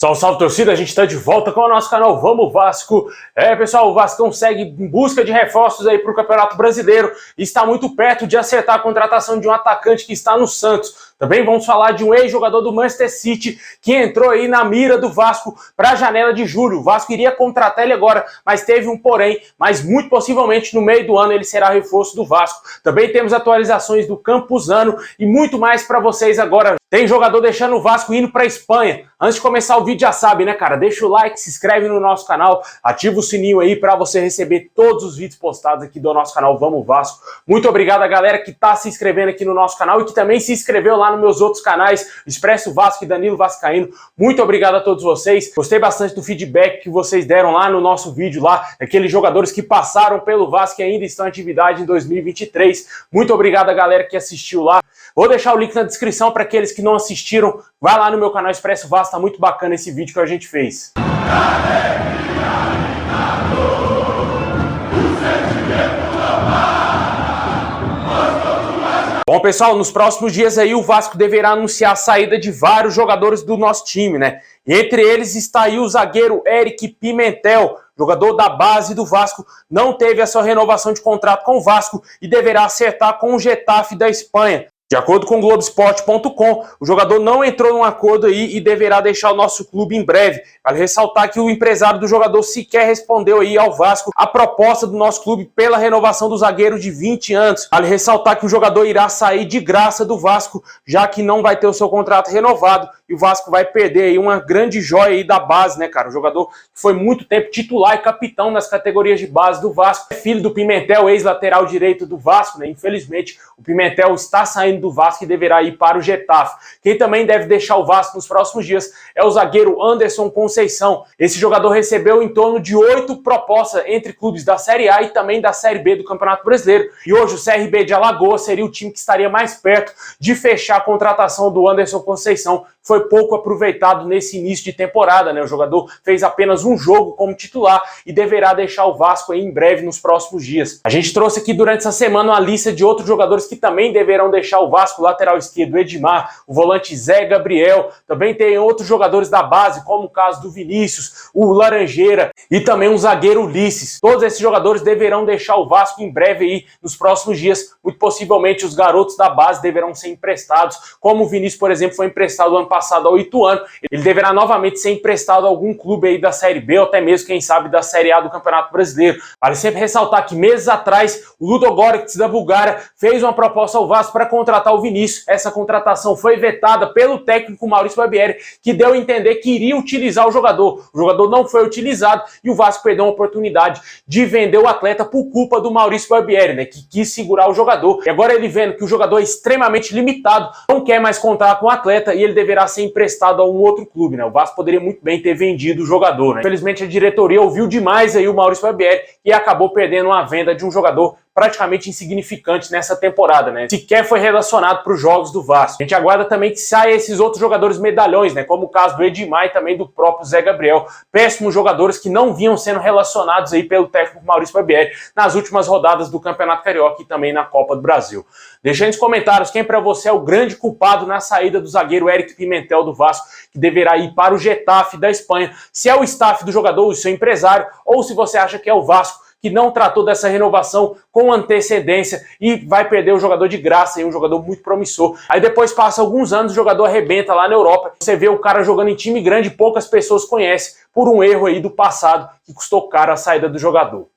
Salve, salve, torcida, a gente está de volta com o nosso canal Vamos Vasco. Pessoal, o Vascão segue em busca de reforços aí para o Campeonato Brasileiro e está muito perto de acertar a contratação de um atacante que está no Santos. Também vamos falar de um ex-jogador do Manchester City que entrou aí na mira do Vasco para a janela de julho. O Vasco iria contratar ele agora, mas teve um porém, mas muito possivelmente no meio do ano ele será reforço do Vasco. Também temos atualizações do Campuzano e muito mais para vocês agora. Tem jogador deixando o Vasco indo para a Espanha. Antes de começar o vídeo já sabe, né, cara? Deixa o like, se inscreve no nosso canal, ativa o sininho aí para você receber todos os vídeos postados aqui do nosso canal Vamos Vasco. Muito obrigado a galera que tá se inscrevendo aqui no nosso canal e que também se inscreveu lá nos meus outros canais, Expresso Vasco e Danilo Vascaíno. Muito obrigado a todos vocês. Gostei bastante do feedback que vocês deram lá no nosso vídeo lá, aqueles jogadores que passaram pelo Vasco e ainda estão em atividade em 2023. Muito obrigado a galera que assistiu lá. Vou deixar o link na descrição para aqueles que não assistiram. Vai lá no meu canal Expresso Vasco, tá muito bacana esse vídeo que a gente fez. Bom, pessoal, nos próximos dias aí o Vasco deverá anunciar a saída de vários jogadores do nosso time, né? E entre eles está aí o zagueiro Eric Pimentel, jogador da base do Vasco, não teve a sua renovação de contrato com o Vasco e deverá acertar com o Getafe da Espanha. De acordo com o Globoesporte.com, o jogador não entrou num acordo aí e deverá deixar o nosso clube em breve. Vale ressaltar que o empresário do jogador sequer respondeu aí ao Vasco a proposta do nosso clube pela renovação do zagueiro de 20 anos. Vale ressaltar que o jogador irá sair de graça do Vasco, já que não vai ter o seu contrato renovado e o Vasco vai perder aí uma grande joia aí da base, né, cara? O jogador que foi muito tempo titular e capitão nas categorias de base do Vasco. É filho do Pimentel, ex-lateral direito do Vasco, né? Infelizmente, o Pimentel está saindo do Vasco e deverá ir para o Getafe. Quem também deve deixar o Vasco nos próximos dias é o zagueiro Anderson Conceição. Esse jogador recebeu em torno de 8 propostas entre clubes da Série A e também da Série B do Campeonato Brasileiro. E hoje o CRB de Alagoas seria o time que estaria mais perto de fechar a contratação do Anderson Conceição. Foi pouco aproveitado nesse início de temporada, né? O jogador fez apenas um jogo como titular e deverá deixar o Vasco aí em breve nos próximos dias. A gente trouxe aqui durante essa semana uma lista de outros jogadores que também deverão deixar o Vasco: lateral esquerdo Edmar, o volante Zé Gabriel, também tem outros jogadores da base, como o caso do Vinícius, o Laranjeira e também um zagueiro Ulisses. Todos esses jogadores deverão deixar o Vasco em breve aí nos próximos dias. Muito possivelmente os garotos da base deverão ser emprestados, como o Vinícius, por exemplo, foi emprestado ano passado ao Ituano. Ele deverá novamente ser emprestado a algum clube aí da Série B ou até mesmo, quem sabe, da Série A do Campeonato Brasileiro. Vale sempre ressaltar que meses atrás o Ludogorets da Bulgária fez uma proposta ao Vasco para contratar o Vinícius. Essa contratação foi vetada pelo técnico Maurício Barbieri, que deu a entender que iria utilizar o jogador. O jogador não foi utilizado e o Vasco perdeu uma oportunidade de vender o atleta por culpa do Maurício Barbieri, né, que quis segurar o jogador. E agora ele vendo que o jogador é extremamente limitado, não quer mais contar com o atleta e ele deverá ser emprestado a um outro clube, né? O Vasco poderia muito bem ter vendido o jogador, né? Infelizmente a diretoria ouviu demais aí o Maurício Barbieri e acabou perdendo a venda de um jogador praticamente insignificante nessa temporada, né? Sequer foi relacionado para os jogos do Vasco. A gente aguarda também que saia esses outros jogadores medalhões, né? Como o caso do Edmar e também do próprio Zé Gabriel. Péssimos jogadores que não vinham sendo relacionados aí pelo técnico Maurício Barbieri nas últimas rodadas do Campeonato Carioca e também na Copa do Brasil. Deixa aí nos comentários quem para você é o grande culpado na saída do zagueiro Eric Pimentel do Vasco, que deverá ir para o Getafe da Espanha. Se é o staff do jogador, o seu empresário, ou se você acha que é o Vasco, que não tratou dessa renovação com antecedência e vai perder o jogador de graça, e um jogador muito promissor. Aí depois passa alguns anos, o jogador arrebenta lá na Europa, você vê o cara jogando em time grande, poucas pessoas conhecem, por um erro aí do passado que custou caro a saída do jogador.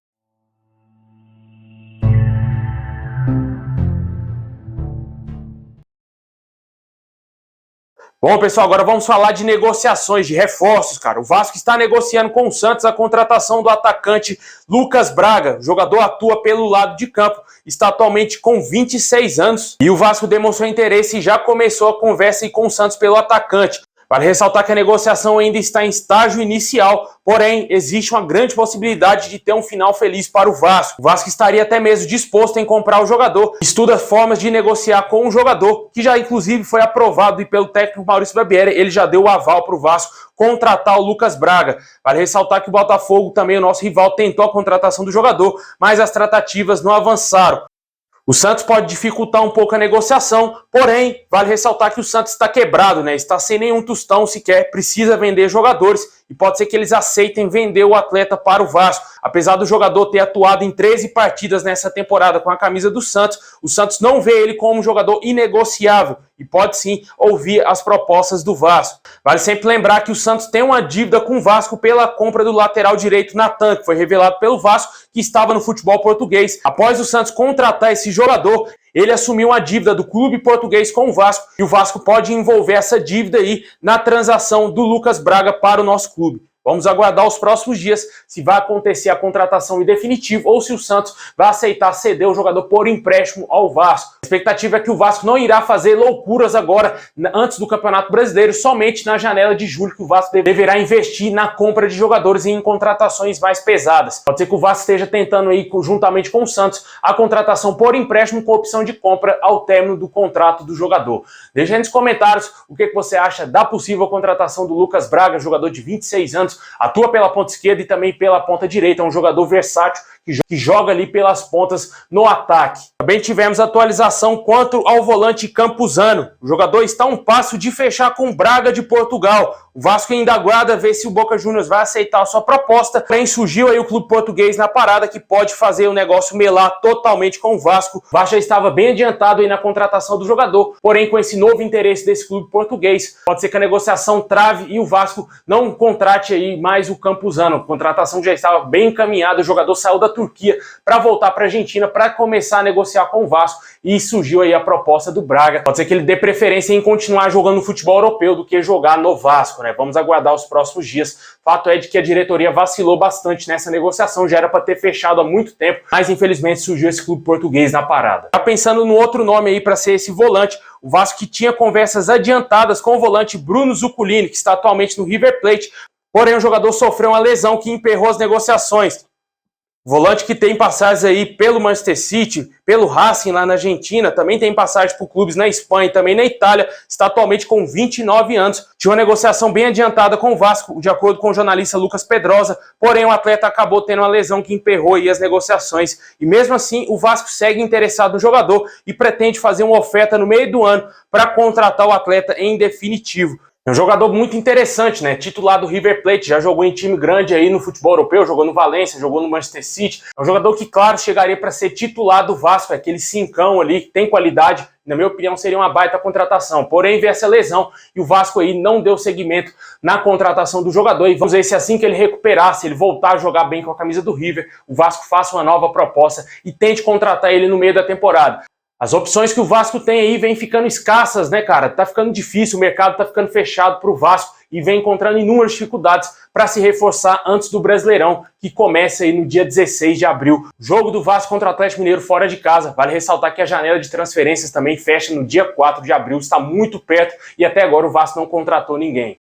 Bom, pessoal, agora vamos falar de negociações, de reforços, cara. O Vasco está negociando com o Santos a contratação do atacante Lucas Braga. O jogador atua pelo lado de campo, está atualmente com 26 anos e o Vasco demonstrou interesse e já começou a conversa aí com o Santos pelo atacante. Vale ressaltar que a negociação ainda está em estágio inicial, porém, existe uma grande possibilidade de ter um final feliz para o Vasco. O Vasco estaria até mesmo disposto em comprar o jogador, estuda formas de negociar com o jogador, que já inclusive foi aprovado pelo técnico Maurício Barbieri. Ele já deu o aval para o Vasco contratar o Lucas Braga. Vale ressaltar que o Botafogo, também o nosso rival, tentou a contratação do jogador, mas as tratativas não avançaram. O Santos pode dificultar um pouco a negociação, porém, vale ressaltar que o Santos está quebrado, né? Está sem nenhum tostão sequer, precisa vender jogadores e pode ser que eles aceitem vender o atleta para o Vasco. Apesar do jogador ter atuado em 13 partidas nessa temporada com a camisa do Santos, o Santos não vê ele como um jogador inegociável e pode sim ouvir as propostas do Vasco. Vale sempre lembrar que o Santos tem uma dívida com o Vasco pela compra do lateral direito Natan, que foi revelado pelo Vasco, que estava no futebol português. Após o Santos contratar esse jogador, ele assumiu uma dívida do clube português com o Vasco e o Vasco pode envolver essa dívida aí na transação do Lucas Braga para o nosso clube. Vamos aguardar os próximos dias se vai acontecer a contratação em definitivo ou se o Santos vai aceitar ceder o jogador por empréstimo ao Vasco. A expectativa é que o Vasco não irá fazer loucuras agora antes do Campeonato Brasileiro, somente na janela de julho que o Vasco deverá investir na compra de jogadores e em contratações mais pesadas. Pode ser que o Vasco esteja tentando aí, juntamente com o Santos, a contratação por empréstimo com opção de compra ao término do contrato do jogador. Deixa aí nos comentários o que você acha da possível contratação do Lucas Braga, jogador de 26 anos, atua pela ponta esquerda e também pela ponta direita, é um jogador versátil que joga ali pelas pontas no ataque. Também tivemos atualização quanto ao volante Campuzano. O jogador está a um passo de fechar com o Braga de Portugal. O Vasco ainda aguarda ver se o Boca Juniors vai aceitar a sua proposta. Porém, surgiu aí o clube português na parada que pode fazer o negócio melar totalmente com o Vasco. O Vasco já estava bem adiantado aí na contratação do jogador, porém com esse novo interesse desse clube português, pode ser que a negociação trave e o Vasco não contrate aí mais o Campuzano. A contratação já estava bem encaminhada, o jogador saiu da Turquia para voltar para a Argentina para começar a negociar com o Vasco e surgiu aí a proposta do Braga. Pode ser que ele dê preferência em continuar jogando no futebol europeu do que jogar no Vasco, né? Vamos aguardar os próximos dias. Fato é de que a diretoria vacilou bastante nessa negociação, já era para ter fechado há muito tempo, mas infelizmente surgiu esse clube português na parada. Tá pensando no outro nome aí para ser esse volante, o Vasco que tinha conversas adiantadas com o volante Bruno Zuculini, que está atualmente no River Plate, porém o jogador sofreu uma lesão que emperrou as negociações. Volante que tem passagens aí pelo Manchester City, pelo Racing lá na Argentina, também tem passagem por clubes na Espanha e também na Itália, está atualmente com 29 anos. Tinha uma negociação bem adiantada com o Vasco, de acordo com o jornalista Lucas Pedrosa, porém o atleta acabou tendo uma lesão que emperrou aí as negociações. E mesmo assim, o Vasco segue interessado no jogador e pretende fazer uma oferta no meio do ano para contratar o atleta em definitivo. É um jogador muito interessante, né? Titular do River Plate, já jogou em time grande aí no futebol europeu, jogou no Valência, jogou no Manchester City. É um jogador que, claro, chegaria para ser titular do Vasco, é aquele cincão ali que tem qualidade. Na minha opinião, seria uma baita contratação. Porém, veio essa lesão e o Vasco aí não deu seguimento na contratação do jogador. E vamos ver se assim que ele recuperar, se ele voltar a jogar bem com a camisa do River, o Vasco faça uma nova proposta e tente contratar ele no meio da temporada. As opções que o Vasco tem aí vêm ficando escassas, né, cara? Tá ficando difícil, o mercado tá ficando fechado pro Vasco e vem encontrando inúmeras dificuldades para se reforçar antes do Brasileirão, que começa aí no dia 16 de abril. Jogo do Vasco contra o Atlético Mineiro fora de casa. Vale ressaltar que a janela de transferências também fecha no dia 4 de abril, está muito perto e até agora o Vasco não contratou ninguém.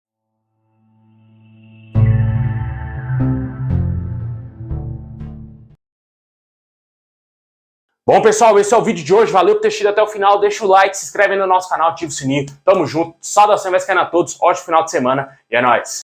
Bom, pessoal, esse é o vídeo de hoje. Valeu por ter assistido até o final. Deixa o like, se inscreve no nosso canal, ativa o sininho. Tamo junto. Saudação vascaína a todos. Ótimo final de semana e é nóis.